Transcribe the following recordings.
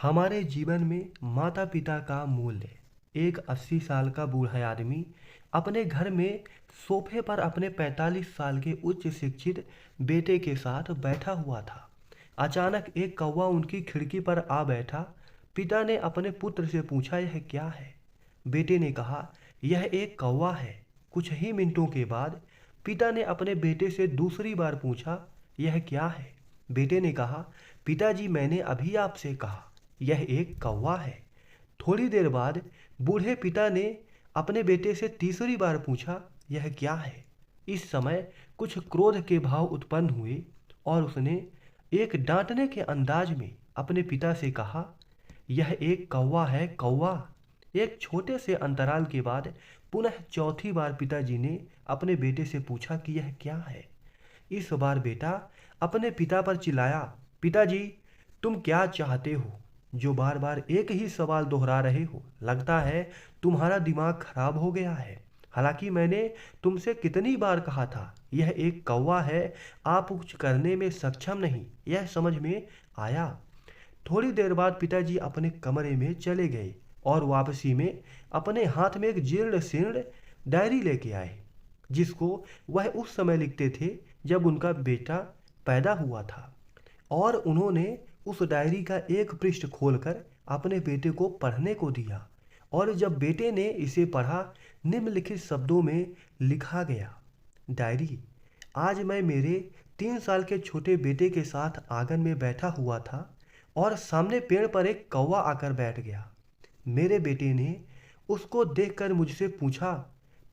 हमारे जीवन में माता पिता का मूल्य। एक 80 साल का बूढ़ा आदमी अपने घर में सोफे पर अपने 45 साल के उच्च शिक्षित बेटे के साथ बैठा हुआ था। अचानक एक कौवा उनकी खिड़की पर आ बैठा। पिता ने अपने पुत्र से पूछा, यह क्या है? बेटे ने कहा, यह एक कौवा है। कुछ ही मिनटों के बाद पिता ने अपने बेटे से दूसरी बार पूछा, यह क्या है? बेटे ने कहा, पिताजी, मैंने अभी आपसे कहा यह एक कौवा है। थोड़ी देर बाद बूढ़े पिता ने अपने बेटे से तीसरी बार पूछा, यह क्या है? इस समय कुछ क्रोध के भाव उत्पन्न हुए और उसने एक डांटने के अंदाज में अपने पिता से कहा, यह एक कौवा है, कौवा। एक छोटे से अंतराल के बाद पुनः चौथी बार पिताजी ने अपने बेटे से पूछा कि यह क्या है। इस बार बेटा अपने पिता पर चिल्लाया, पिताजी, तुम क्या चाहते हो जो बार बार एक ही सवाल दोहरा रहे हो? लगता है तुम्हारा दिमाग खराब हो गया है। हालांकि मैंने तुमसे कितनी बार कहा था यह एक कौवा है, आप कुछ करने में सक्षम नहीं, यह समझ में आया? थोड़ी देर बाद पिताजी अपने कमरे में चले गए और वापसी में अपने हाथ में एक जीर्ण शीर्ण डायरी लेके आए, जिसको वह उस समय लिखते थे जब उनका बेटा पैदा हुआ था। और उन्होंने उस डायरी का एक पृष्ठ खोलकर अपने बेटे को पढ़ने को दिया। और जब बेटे ने इसे पढ़ा, निम्नलिखित शब्दों में लिखा गया, डायरी, आज मैं मेरे 3 साल के छोटे बेटे के साथ आंगन में बैठा हुआ था और सामने पेड़ पर एक कौवा आकर बैठ गया। मेरे बेटे ने उसको देखकर मुझसे पूछा,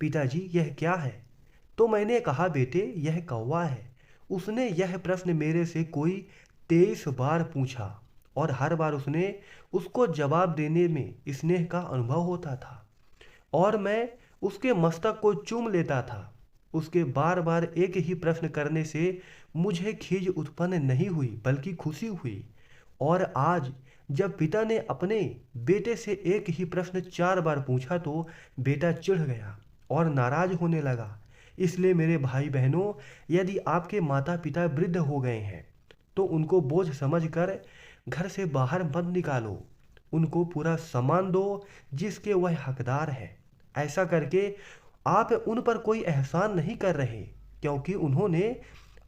पिताजी, यह क्या है? तो मैंने कहा, बेटे, यह कौवा है। उसने यह प्रश्न मेरे से कोई 23 बार पूछा और हर बार उसने उसको जवाब देने में स्नेह का अनुभव होता था और मैं उसके मस्तक को चूम लेता था। उसके बार बार एक ही प्रश्न करने से मुझे खीज उत्पन्न नहीं हुई बल्कि खुशी हुई। और आज जब पिता ने अपने बेटे से एक ही प्रश्न 4 बार पूछा तो बेटा चिढ़ गया और नाराज होने लगा। इसलिए मेरे भाई बहनों, यदि आपके माता पिता वृद्ध हो गए हैं तो उनको बोझ समझकर घर से बाहर मत निकालो। उनको पूरा सम्मान दो जिसके वह हकदार है। ऐसा करके आप उन पर कोई एहसान नहीं कर रहे, क्योंकि उन्होंने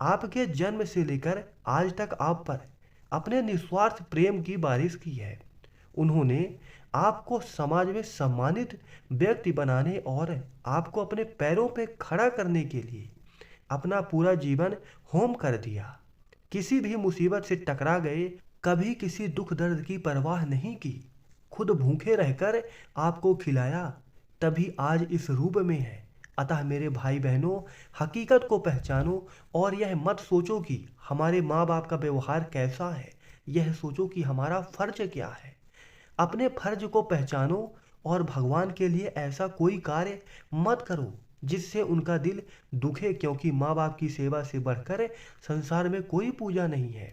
आपके जन्म से लेकर आज तक आप पर अपने निस्वार्थ प्रेम की बारिश की है। उन्होंने आपको समाज में सम्मानित व्यक्ति बनाने और आपको अपने पैरों पर खड़ा करने के लिए अपना पूरा जीवन होम कर दिया। किसी भी मुसीबत से टकरा गए, कभी किसी दुख दर्द की परवाह नहीं की, खुद भूखे रहकर आपको खिलाया, तभी आज इस रूप में है। अतः मेरे भाई बहनों, हकीकत को पहचानो और यह मत सोचो कि हमारे माँ बाप का व्यवहार कैसा है, यह सोचो कि हमारा फर्ज क्या है। अपने फर्ज को पहचानो और भगवान के लिए ऐसा कोई कार्य मत करो जिससे उनका दिल दुखे, क्योंकि माँ बाप की सेवा से बढ़कर संसार में कोई पूजा नहीं है।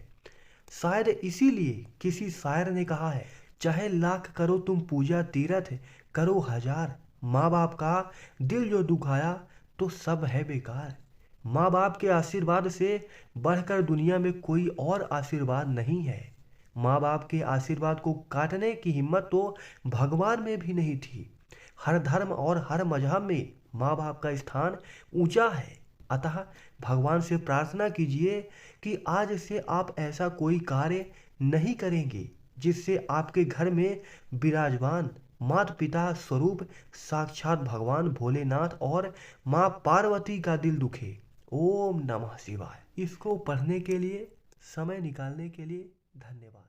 शायद इसीलिए किसी शायर ने कहा है, चाहे लाख करो तुम पूजा तीरथ, करो हजार, माँ बाप का दिल जो दुखाया तो सब है बेकार। माँ बाप के आशीर्वाद से बढ़कर दुनिया में कोई और आशीर्वाद नहीं है। माँ बाप के आशीर्वाद को काटने की हिम्मत तो भगवान में भी नहीं थी। हर धर्म और हर मजहब में माँ बाप का स्थान ऊंचा है। अतः भगवान से प्रार्थना कीजिए कि आज से आप ऐसा कोई कार्य नहीं करेंगे जिससे आपके घर में विराजमान माता पिता स्वरूप साक्षात भगवान भोलेनाथ और माँ पार्वती का दिल दुखे। ओम नमः शिवाय। इसको पढ़ने के लिए, समय निकालने के लिए धन्यवाद।